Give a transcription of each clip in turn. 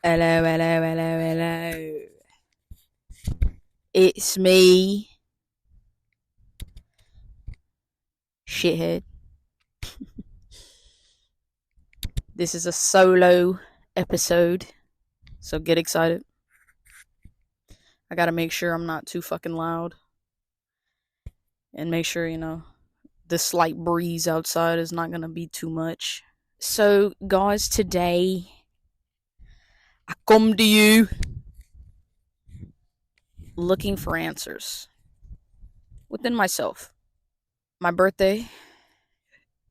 Hello, hello, hello, hello. It's me, shithead. This is a solo episode, so get excited. I gotta make sure I'm not too fucking loud, and make sure, the slight breeze outside is not gonna be too much. So, guys, today I come to you looking for answers within myself. My birthday,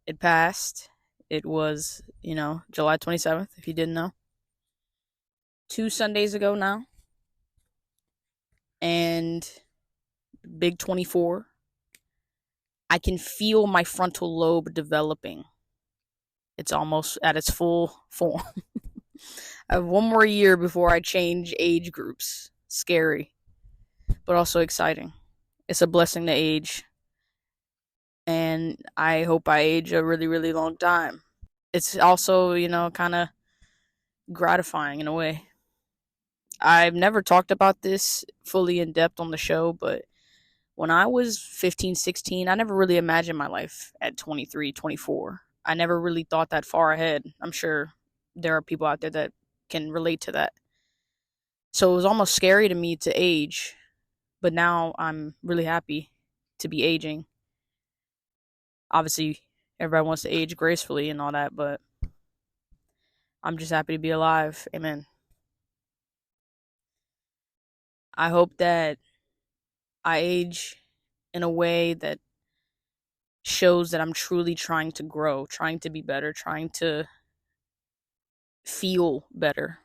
it passed. It was, July 27th, if you didn't know. 2 Sundays ago now. And big 24. I can feel my frontal lobe developing. It's almost at its full form. I have one more year before I change age groups. Scary, but also exciting. It's a blessing to age, and I hope I age a really, really long time. It's also, kind of gratifying in a way. I've never talked about this fully in depth on the show, but when I was 15, 16, I never really imagined my life at 23, 24. I never really thought that far ahead. I'm sure there are people out there that can relate to that. So it was almost scary to me to age, but now I'm really happy to be aging. Obviously, everybody wants to age gracefully and all that, but I'm just happy to be alive. Amen. I hope that I age in a way that shows that I'm truly trying to grow, trying to be better, trying to feel better.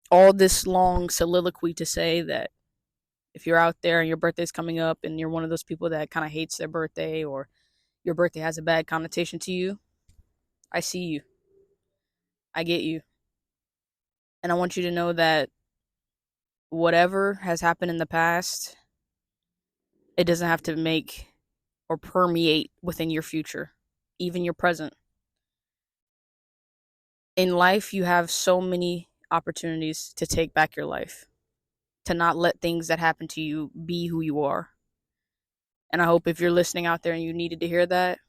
All this long soliloquy to say that if you're out there and your birthday's coming up and you're one of those people that kind of hates their birthday, or your birthday has a bad connotation to you, I see you. I get you. And I want you to know that whatever has happened in the past, it doesn't have to make or permeate within your future, even your present. In life, you have so many opportunities to take back your life, to not let things that happen to you be who you are. And I hope if you're listening out there and you needed to hear that,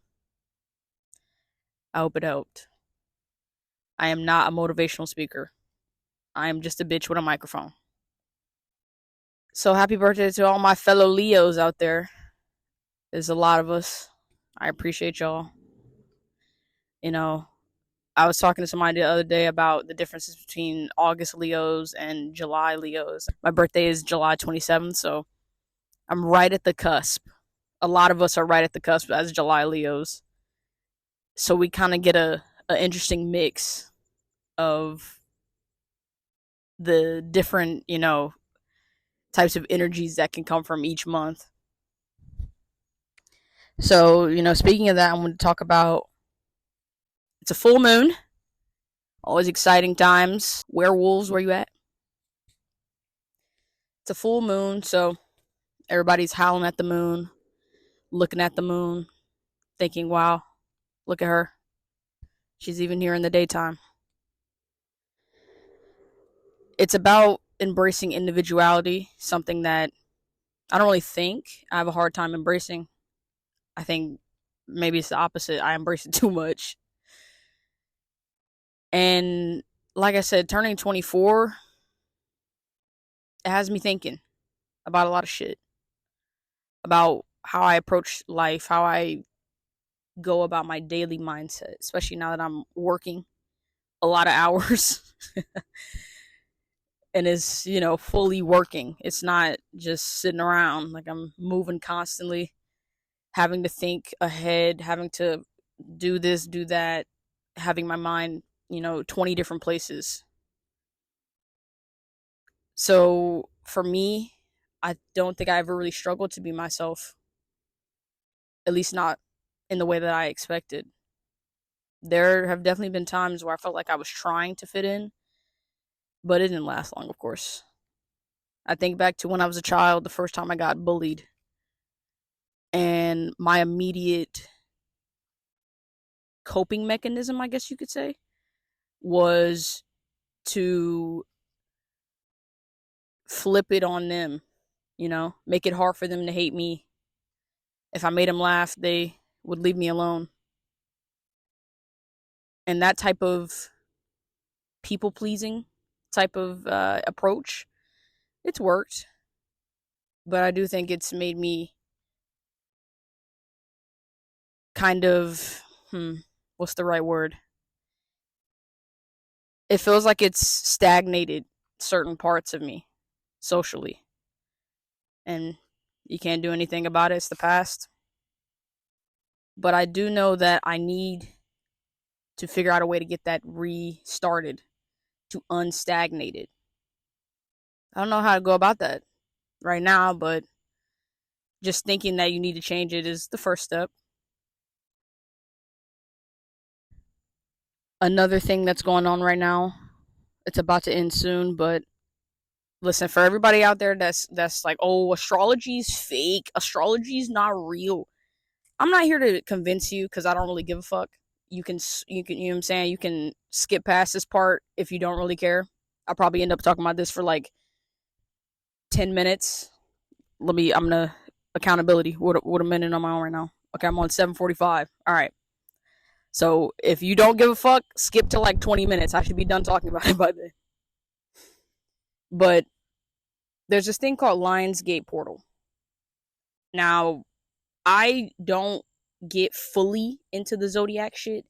I hope it helped. I am not a motivational speaker. I am just a bitch with a microphone. So happy birthday to all my fellow Leos out there. There's a lot of us. I appreciate y'all. You know, I was talking to somebody the other day about the differences between August Leos and July Leos. My birthday is July 27th, so I'm right at the cusp. A lot of us are right at the cusp as July Leos. So we kind of get a interesting mix of the different, types of energies that can come from each month. So, speaking of that, I'm going to talk about it's a full moon. Always exciting times. Werewolves, where you at? It's a full moon, so everybody's howling at the moon, looking at the moon, thinking, wow, look at her. She's even here in the daytime. It's about embracing individuality, something that I don't really think I have a hard time embracing. I think maybe it's the opposite. I embrace it too much. And like I said, turning 24, it has me thinking about a lot of shit. About how I approach life, how I go about my daily mindset, especially now that I'm working a lot of hours and is, fully working. It's not just sitting around. Like, I'm moving constantly, having to think ahead, having to do this, do that, having my mind, 20 different places. So for me, I don't think I ever really struggled to be myself, at least not in the way that I expected. There have definitely been times where I felt like I was trying to fit in, but it didn't last long, of course. I think back to when I was a child, the first time I got bullied, and my immediate coping mechanism, I guess you could say, was to flip it on them, make it hard for them to hate me. If I made them laugh, they would leave me alone. And that type of people pleasing type of approach, it's worked. But I do think it's made me kind of, what's the right word? It feels like it's stagnated certain parts of me socially. And you can't do anything about it. It's the past. But I do know that I need to figure out a way to get that restarted, to unstagnate it. I don't know how to go about that right now, but just thinking that you need to change it is the first step. Another thing that's going on right now, it's about to end soon, but listen, for everybody out there that's like, oh, astrology's fake, astrology's not real. I'm not here to convince you because I don't really give a fuck. You can, you know what I'm saying? You can skip past this part if you don't really care. I'll probably end up talking about this for like 10 minutes. I'm gonna accountability. What a minute am I on right now? Okay, I'm on 7:45. All right. So if you don't give a fuck, skip to like 20 minutes. I should be done talking about it by then. But there's this thing called Lionsgate Portal. Now, I don't get fully into the zodiac shit.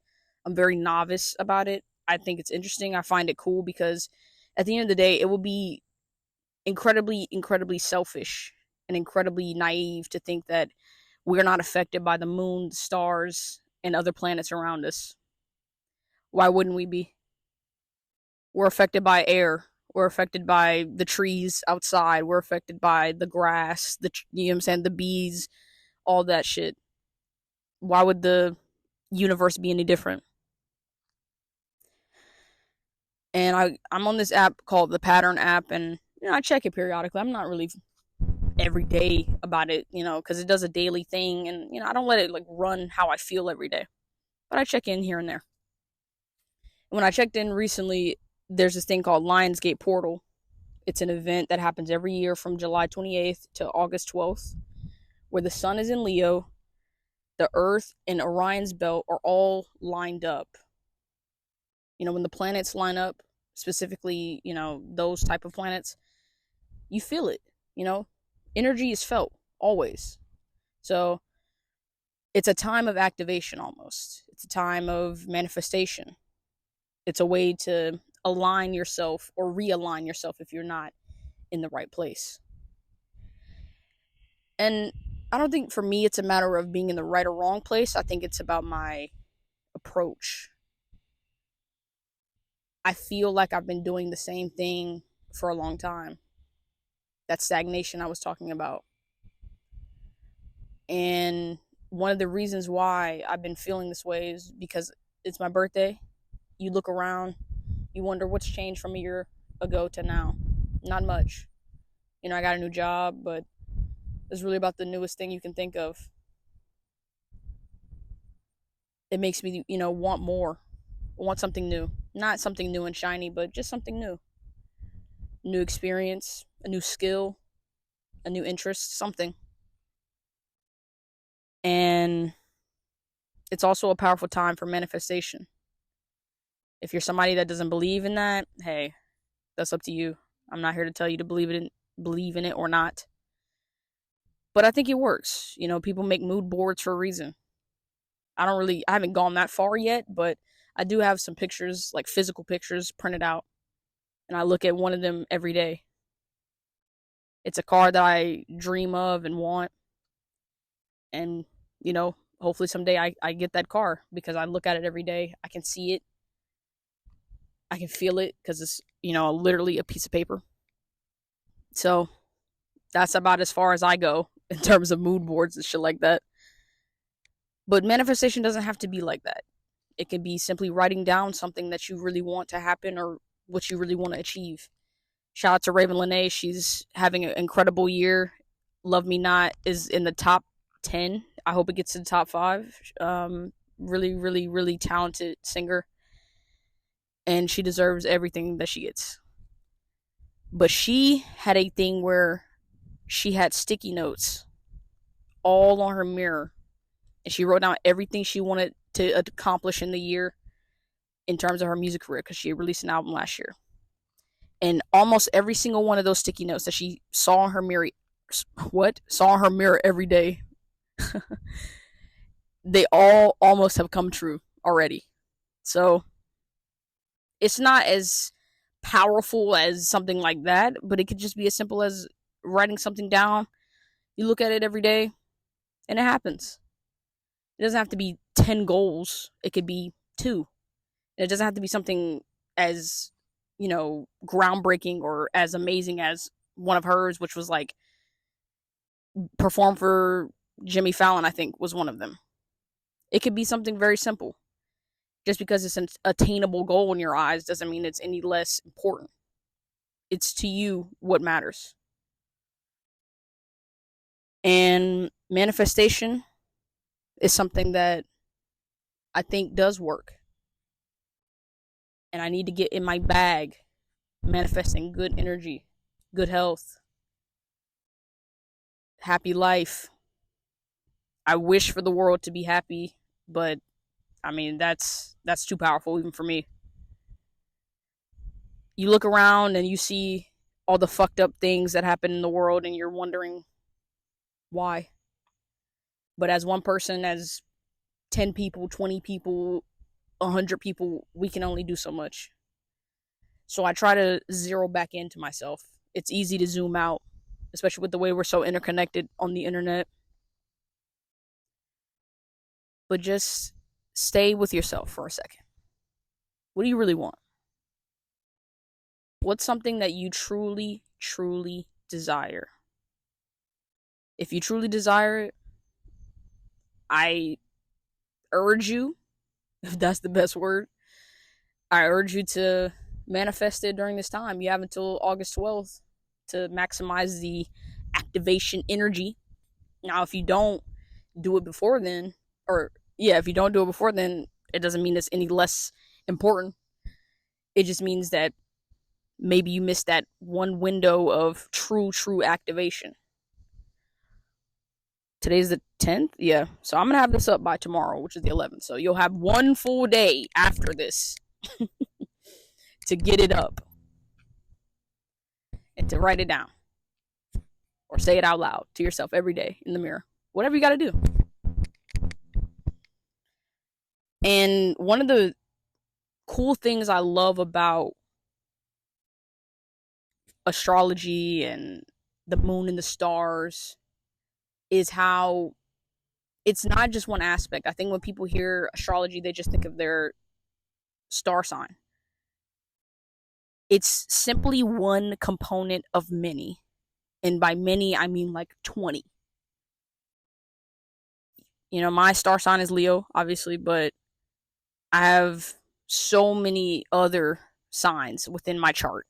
I'm very novice about it. I think it's interesting. I find it cool because at the end of the day, it will be incredibly, incredibly selfish and incredibly naive to think that we're not affected by the moon, the stars, and other planets around us. Why wouldn't we be? We're affected by air. We're affected by the trees outside. We're affected by the grass, you know what I'm saying, the bees, all that shit. Why would the universe be any different? And I'm on this app called the Pattern app, and I check it periodically. I'm not really every day about it, because it does a daily thing, and I don't let it like run how I feel every day, but I check in here and there. When I checked in recently, there's this thing called Lionsgate Portal. It's an event that happens every year from July 28th to August 12th, where the sun is in Leo, the Earth and Orion's belt are all lined up. When the planets line up, specifically, those type of planets, you feel it, energy is felt always. So it's a time of activation almost. It's a time of manifestation. It's a way to align yourself or realign yourself if you're not in the right place. And I don't think for me it's a matter of being in the right or wrong place. I think it's about my approach. I feel like I've been doing the same thing for a long time. That stagnation I was talking about. And one of the reasons why I've been feeling this way is because it's my birthday. You look around, you wonder what's changed from a year ago to now. Not much. I got a new job, but it's really about the newest thing you can think of. It makes me, want more. I want something new. Not something new and shiny, but just something new. New experience, a new skill, a new interest, something. And it's also a powerful time for manifestation. If you're somebody that doesn't believe in that, hey, that's up to you. I'm not here to tell you to believe in it or not. But I think it works. People make mood boards for a reason. I haven't gone that far yet, but I do have some pictures, like physical pictures printed out. And I look at one of them every day. It's a car that I dream of and want. And, hopefully someday I get that car because I look at it every day. I can see it. I can feel it because it's, literally a piece of paper. So that's about as far as I go in terms of mood boards and shit like that. But manifestation doesn't have to be like that. It can be simply writing down something that you really want to happen or what you really want to achieve. Shout out to Raven Lene. She's having an incredible year. Love Me Not is in the top 10. I hope it gets to the top 5. Really, really, really talented singer. and she deserves everything that she gets. But she had a thing where she had sticky notes all on her mirror, and she wrote down everything she wanted to accomplish in the year in terms of her music career, because she released an album last year. And almost every single one of those sticky notes that she saw in her mirror, saw in her mirror every day, they all almost have come true already. So it's not as powerful as something like that, but it could just be as simple as writing something down. You look at it every day, and it happens. It doesn't have to be 10 goals, it could be 2. It doesn't have to be something as, groundbreaking or as amazing as one of hers, which was like perform for Jimmy Fallon, I think was one of them. It could be something very simple. Just because it's an attainable goal in your eyes doesn't mean it's any less important. It's to you what matters. And manifestation is something that I think does work. And I need to get in my bag manifesting good energy, good health, happy life. I wish for the world to be happy, but I mean that's too powerful even for me. You look around and you see all the fucked up things that happen in the world, and you're wondering why. But as one person, as 10 people, 20 people, 100 people, we can only do so much. So I try to zero back into myself. It's easy to zoom out, especially with the way we're so interconnected on the internet. But just stay with yourself for a second. What do you really want? What's something that you truly, truly desire? If you truly desire it, I urge you, if that's the best word, I urge you to manifest it during this time. You have until August 12th to maximize the activation energy. Now, if you don't do it before then, if you don't do it before then, it doesn't mean it's any less important. It just means that maybe you missed that one window of true activation. Today's the 10th? Yeah. So I'm going to have this up by tomorrow, which is the 11th. So you'll have one full day after this to get it up and to write it down or say it out loud to yourself every day in the mirror. Whatever you got to do. And one of the cool things I love about astrology and the moon and the stars is how it's not just one aspect. I think when people hear astrology, they just think of their star sign. It's simply one component of many. And by many, I mean like 20. My star sign is Leo, obviously, but I have so many other signs within my chart.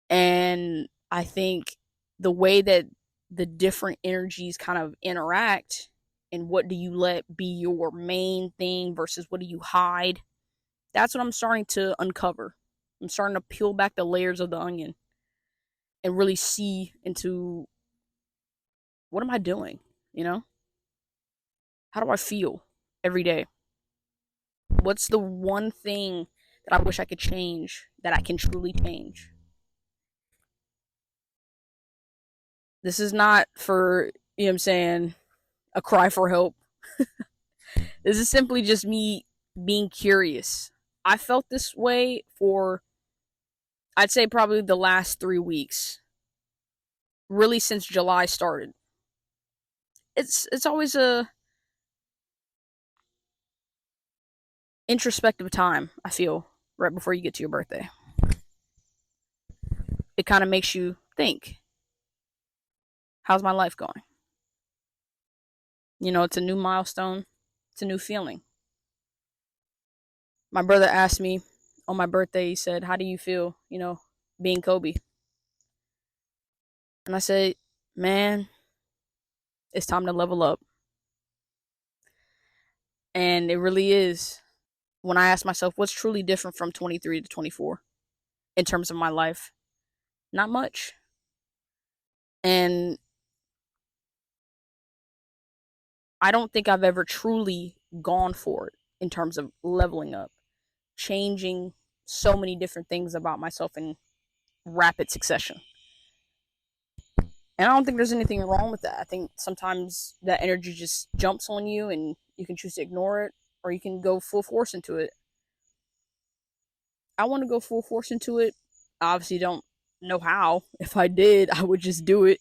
And I think the way that the different energies kind of interact and what do you let be your main thing versus what do you hide, that's what I'm starting to uncover. I'm starting to peel back the layers of the onion and really see into what am I doing, How do I feel every day? What's the one thing that I wish I could change that I can truly change? This is not for, I'm saying, a cry for help. This is simply just me being curious. I felt this way for, I'd say, probably the last 3 weeks. Really since July started. It's always a introspective time, I feel, right before you get to your birthday. It kind of makes you think, how's my life going? It's a new milestone. It's a new feeling. My brother asked me on my birthday, he said, how do you feel, being Kobe? And I said, man, it's time to level up. And it really is. when I ask myself what's truly different from 23 to 24 in terms of my life, not much. And I don't think I've ever truly gone for it in terms of leveling up, changing so many different things about myself in rapid succession. And I don't think there's anything wrong with that. I think sometimes that energy just jumps on you and you can choose to ignore it or you can go full force into it. I want to go full force into it. I obviously don't know how. If I did, I would just do it.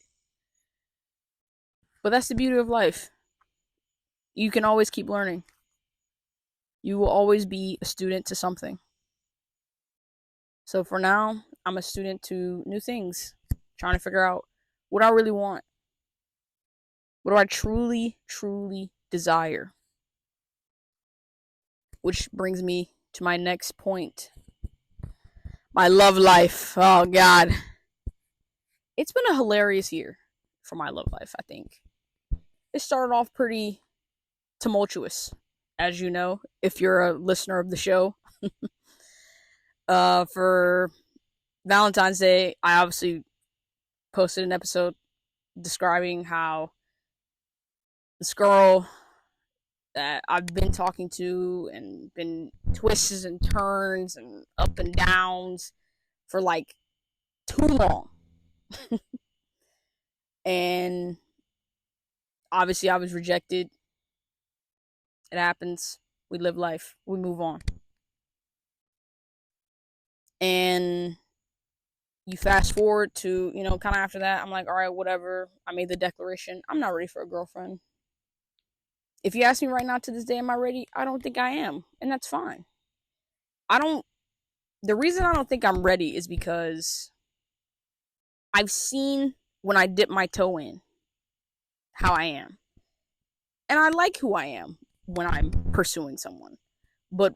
But that's the beauty of life. You can always keep learning. You will always be a student to something. So for now, I'm a student to new things, trying to figure out what I really want. What do I truly, truly desire? Which brings me to my next point. My love life. Oh, God. It's been a hilarious year for my love life, I think. It started off pretty tumultuous, as you know, if you're a listener of the show. For Valentine's Day, I obviously posted an episode describing how this girl that I've been talking to and been twists and turns and up and downs for like too long. And obviously, I was rejected. It happens. We live life. We move on. And you fast forward to, kind of after that, I'm like, all right, whatever. I made the declaration. I'm not ready for a girlfriend. If you ask me right now to this day, am I ready? I don't think I am. And that's fine. The reason I don't think I'm ready is because I've seen when I dip my toe in how I am. And I like who I am when I'm pursuing someone. But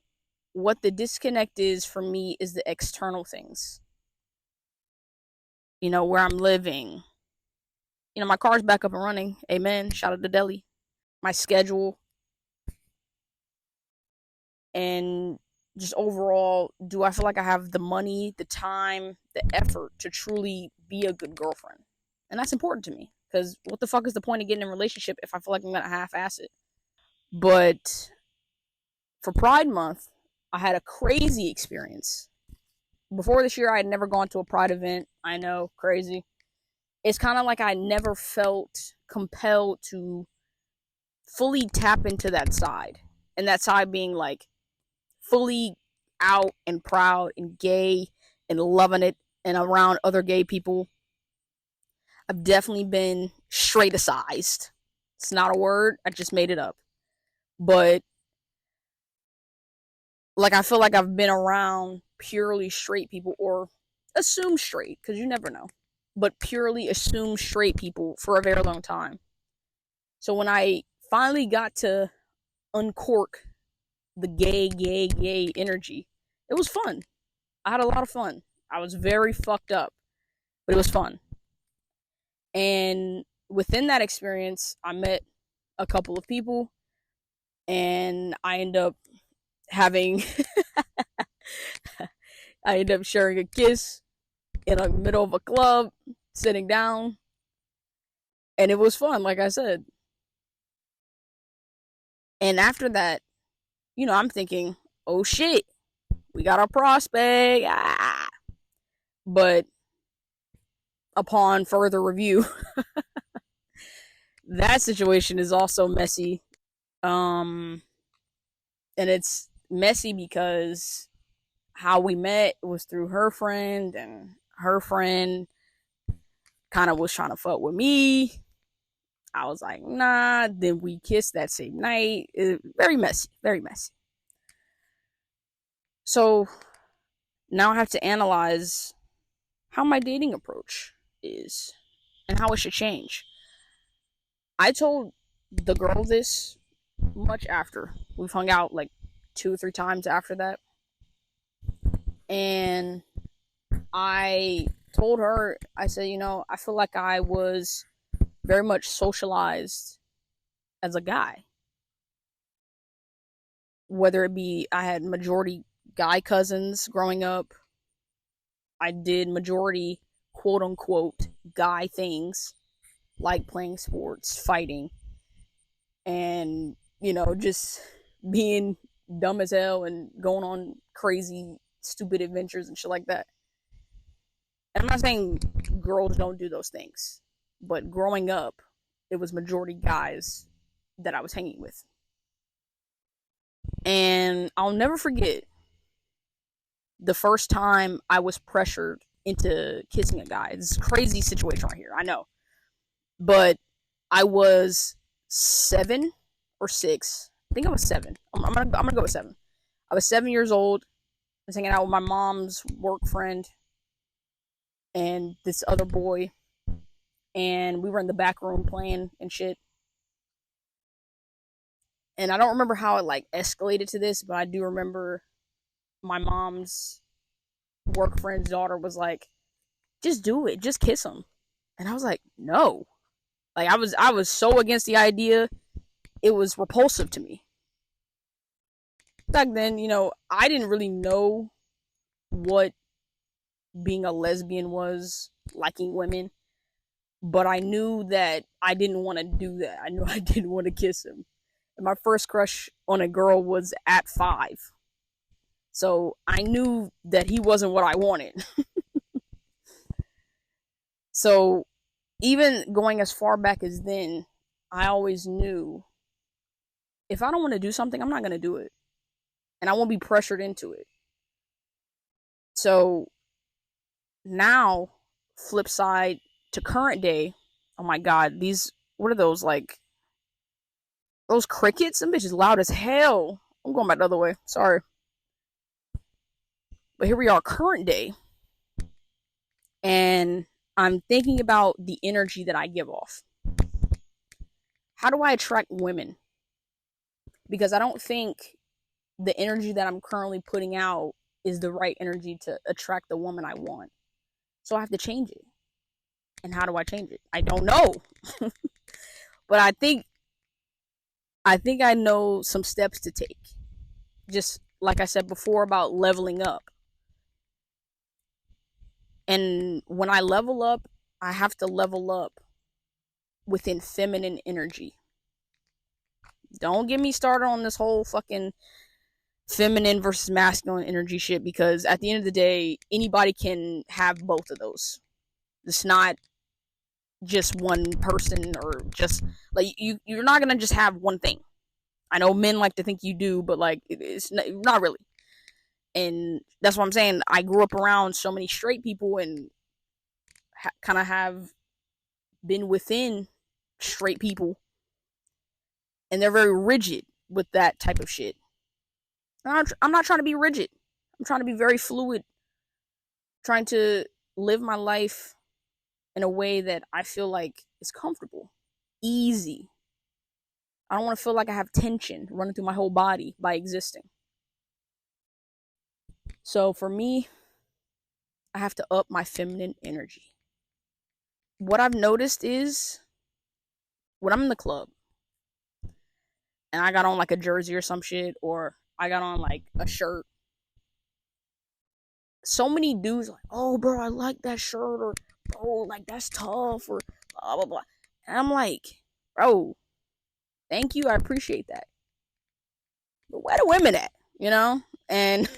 what the disconnect is for me is the external things. Where I'm living. My car's back up and running. Amen. Shout out to Delhi. My schedule. And just overall, do I feel like I have the money, the time, the effort to truly be a good girlfriend? And that's important to me. Because what the fuck is the point of getting in a relationship if I feel like I'm going to half-ass it? But for Pride Month, I had a crazy experience. Before this year, I had never gone to a Pride event. I know, crazy. It's kind of like I never felt compelled to fully tap into that side. And that side being like fully out and proud and gay and loving it and around other gay people. I've definitely been straight-acized. It's not a word. I just made it up. But like I feel like I've been around purely straight people or assumed straight because you never know. But purely assumed straight people for a very long time. So when I finally got to uncork the gay energy, it was fun. I had a lot of fun. I was very fucked up, but it was fun. And within that experience, I met a couple of people, and I ended up having, I ended up sharing a kiss in the middle of a club, sitting down, and it was fun, like I said. And after that, I'm thinking, oh shit, we got a prospect. Ah. But upon further review, that situation is also messy. And it's messy because how we met was through her friend, and her friend kind of was trying to fuck with me. I was like, nah. Then we kissed that same night. Very messy, very messy. So now I have to analyze how my dating approach is and how it should change. I told the girl this much after. We've hung out like 2 or 3 times after that. And I told her, I said, I feel like I was very much socialized as a guy. Whether it be I had majority guy cousins growing up, I did majority quote unquote guy things like playing sports, fighting, and just being dumb as hell and going on crazy, stupid adventures and shit like that. And I'm not saying girls don't do those things, but growing up, it was majority guys that I was hanging with. And I'll never forget the first time I was pressured into kissing a guy. This crazy situation right here, I know. But I was 7 or 6. I think I was 7. I'm gonna go with 7. I was 7 years old. I was hanging out with my mom's work friend and this other boy, and we were in the back room playing and shit. And I don't remember how it like escalated to this, but I do remember my mom's work friend's daughter was like, "Just do it, just kiss him." And I was like, "No." Like I was so against the idea. It was repulsive to me. Back then, I didn't really know what being a lesbian was, liking women, but I knew that I didn't want to do that. I knew I didn't want to kiss him. And my first crush on a girl was at 5. So I knew that he wasn't what I wanted. So even going as far back as then, I always knew if I don't want to do something, I'm not going to do it. And I won't be pressured into it. So now, flip side to current day, oh my god, what are those, like, those crickets? Them bitches loud as hell. I'm going back the other way. Sorry. But here we are, current day. And I'm thinking about the energy that I give off. How do I attract women? Because I don't think the energy that I'm currently putting out is the right energy to attract the woman I want. So I have to change it. And how do I change it? I don't know. But I think I know some steps to take. Just like I said before about leveling up. And when I level up, I have to level up within feminine energy. Don't get me started on this whole fucking feminine versus masculine energy shit, because at the end of the day, anybody can have both of those. It's not just one person, or just like you're not gonna just have one thing. I know men like to think you do, but like it's not really. And that's what I'm saying. I grew up around so many straight people and kind of have been within straight people, and they're very rigid with that type of shit. I'm not trying to be rigid. I'm trying to be very fluid, trying to live my life in a way that I feel like is comfortable, easy. I don't want to feel like I have tension running through my whole body by existing. So for me, I have to up my feminine energy. What I've noticed is when I'm in the club and I got on like a jersey or some shit, or I got on like a shirt, so many dudes like, "Oh, bro, I like that shirt," or "Oh, like that's tough," or blah blah blah. And I'm like, "Bro, thank you, I appreciate that. But where the women at?" And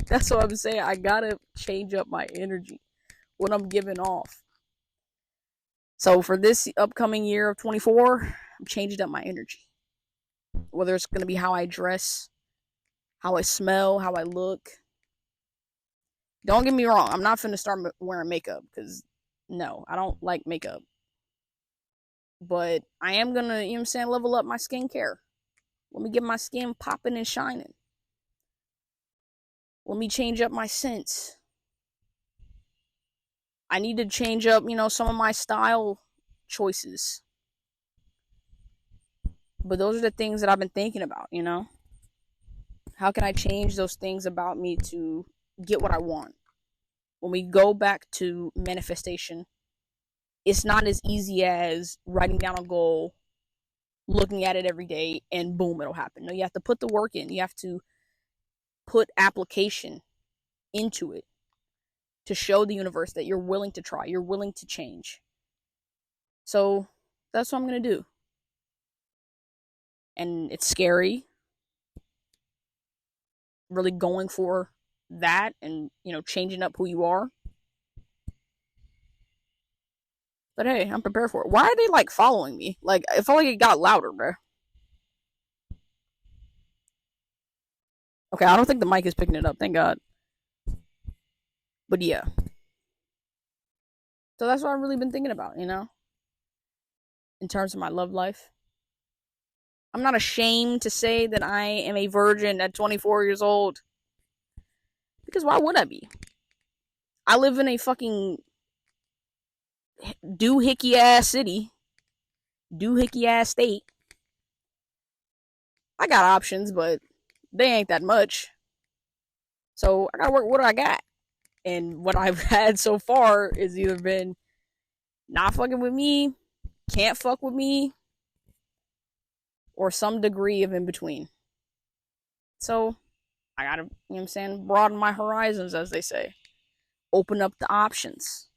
that's what I'm saying. I gotta change up my energy, what I'm giving off. So for this upcoming year of 24, I'm changing up my energy. Whether it's gonna be how I dress, how I smell, how I look. Don't get me wrong, I'm not finna start wearing makeup, because no, I don't like makeup. But I am gonna, level up my skincare. Let me get my skin popping and shining. Let me change up my scents. I need to change up, some of my style choices. But those are the things that I've been thinking about. How can I change those things about me to get what I want? When we go back to manifestation, it's not as easy as writing down a goal, looking at it every day and boom, it'll happen. No, you have to put the work in. You have to put application into it to show the universe that you're willing to try, you're willing to change. So that's what I'm going to do. And it's scary, really going for that and, changing up who you are. But hey, I'm prepared for it. Why are they like following me? Like, it felt like it got louder, bro. Okay, I don't think the mic is picking it up, thank God. But yeah. So that's what I've really been thinking about, in terms of my love life. I'm not ashamed to say that I am a virgin at 24 years old. Because why would I be? I live in a fucking doohickey ass city, doohickey ass state. I got options, but they ain't that much. So I gotta work with what I got. And what I've had so far is either been not fucking with me, can't fuck with me, or some degree of in between. So I gotta, broaden my horizons, as they say. Open up the options.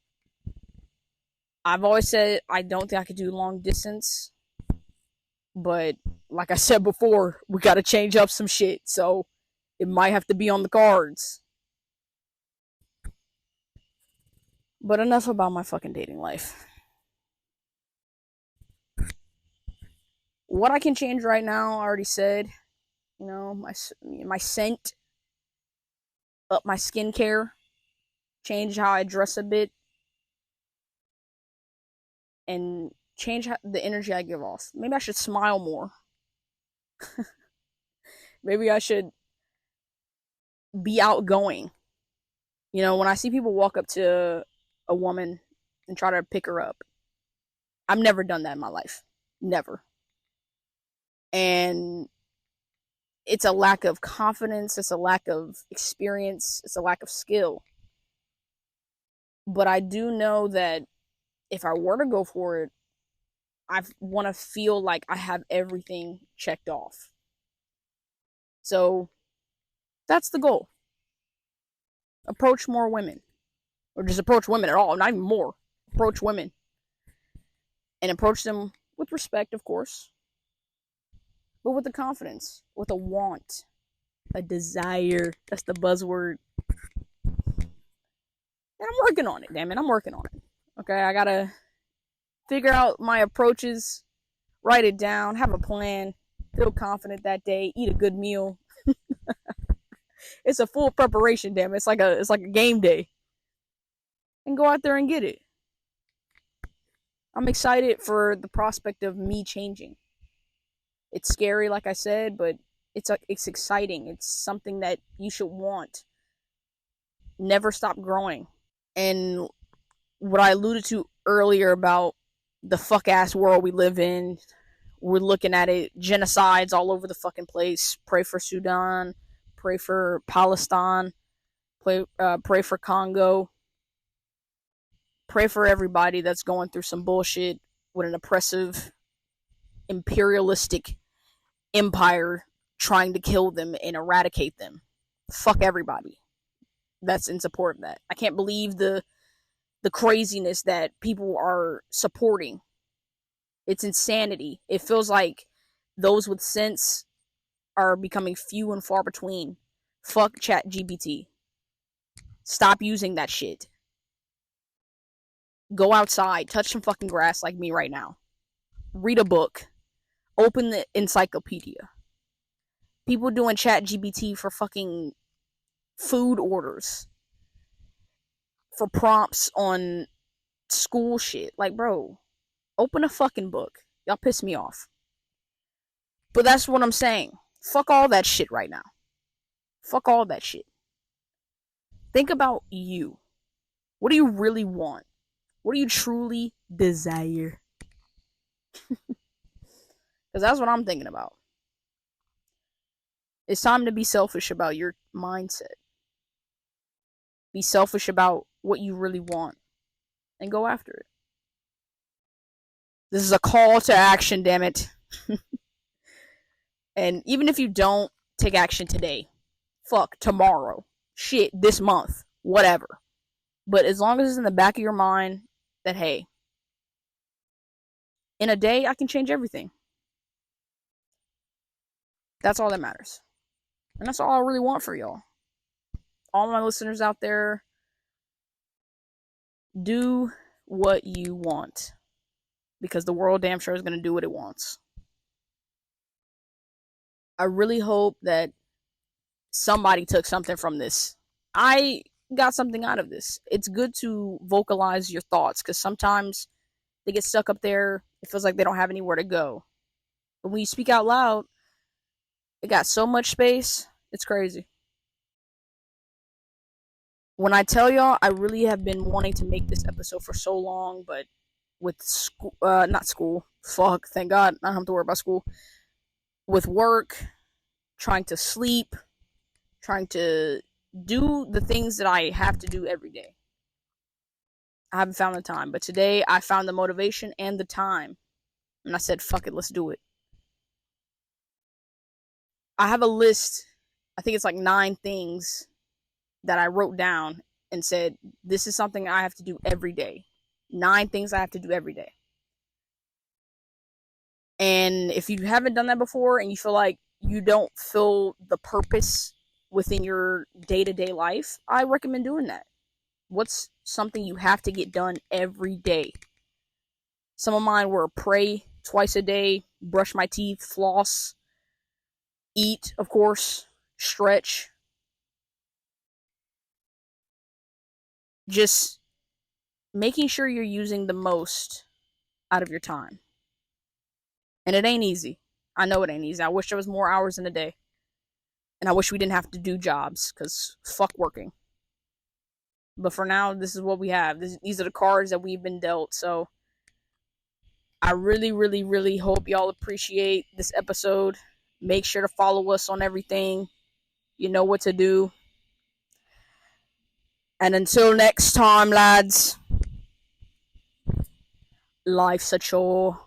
I've always said I don't think I could do long distance. But like I said before, we gotta change up some shit. So it might have to be on the cards. But enough about my fucking dating life. What I can change right now, I already said. My scent, up my skincare, change how I dress a bit, and change the energy I give off. Maybe I should smile more. Maybe I should be outgoing. When I see people walk up to a woman and try to pick her up, I've never done that in my life. Never. And it's a lack of confidence, it's a lack of experience, it's a lack of skill. But I do know that if I were to go for it, I want to feel like I have everything checked off. So that's the goal. Approach more women. Or just approach women at all, not even more. Approach women. And approach them with respect, of course. But with the confidence, with a want, a desire. That's the buzzword. And I'm working on it, damn it. I'm working on it. Okay, I gotta figure out my approaches, write it down, have a plan, feel confident that day, eat a good meal. It's a full preparation, damn it. It's like a game day. And go out there and get it. I'm excited for the prospect of me changing. It's scary, like I said, but it's exciting. It's something that you should want. Never stop growing. And what I alluded to earlier about the fuck ass world we live in, we're looking at it, genocides all over the fucking place. Pray for Sudan, pray for Palestine, pray for Congo, pray for everybody that's going through some bullshit with an oppressive, imperialistic empire trying to kill them and eradicate them. Fuck everybody that's in support of that. I can't believe the craziness that people are supporting. It's insanity. It feels like those with sense are becoming few and far between. Fuck ChatGPT. Stop using that shit. Go outside, touch some fucking grass like me right now. Read a book. Open the encyclopedia. People doing ChatGPT for fucking food orders. For prompts on school shit. Like, bro, open a fucking book. Y'all piss me off. But that's what I'm saying. Fuck all that shit right now. Fuck all that shit. Think about you. What do you really want? What do you truly desire? Because that's what I'm thinking about. It's time to be selfish about your mindset. Be selfish about what you really want. And go after it. This is a call to action, damn it. And even if you don't take action today, fuck, tomorrow, shit, this month, whatever. But as long as it's in the back of your mind that, hey, in a day, I can change everything. That's all that matters. And that's all I really want for y'all. All my listeners out there, do what you want. Because the world damn sure is going to do what it wants. I really hope that somebody took something from this. I got something out of this. It's good to vocalize your thoughts because sometimes they get stuck up there. It feels like they don't have anywhere to go. But when you speak out loud, it got so much space. It's crazy. When I tell y'all, I really have been wanting to make this episode for so long, but with school, not school, fuck, thank God, I don't have to worry about school. With work, trying to sleep, trying to do the things that I have to do every day. I haven't found the time, but today I found the motivation and the time. And I said, fuck it, let's do it. I have a list, I think it's like 9 things that I wrote down and said, this is something I have to do every day. 9 things I have to do every day. And if you haven't done that before and you feel like you don't feel the purpose within your day-to-day life, I recommend doing that. What's something you have to get done every day? Some of mine were pray twice a day, brush my teeth, floss, eat, of course, stretch. Just making sure you're using the most out of your time. And it ain't easy. I know it ain't easy. I wish there was more hours in a day. And I wish we didn't have to do jobs, because fuck working. But for now, this is what we have. These are the cards that we've been dealt. So I really, really, really hope y'all appreciate this episode. Make sure to follow us on everything. You know what to do. And until next time, lads, life's a chore.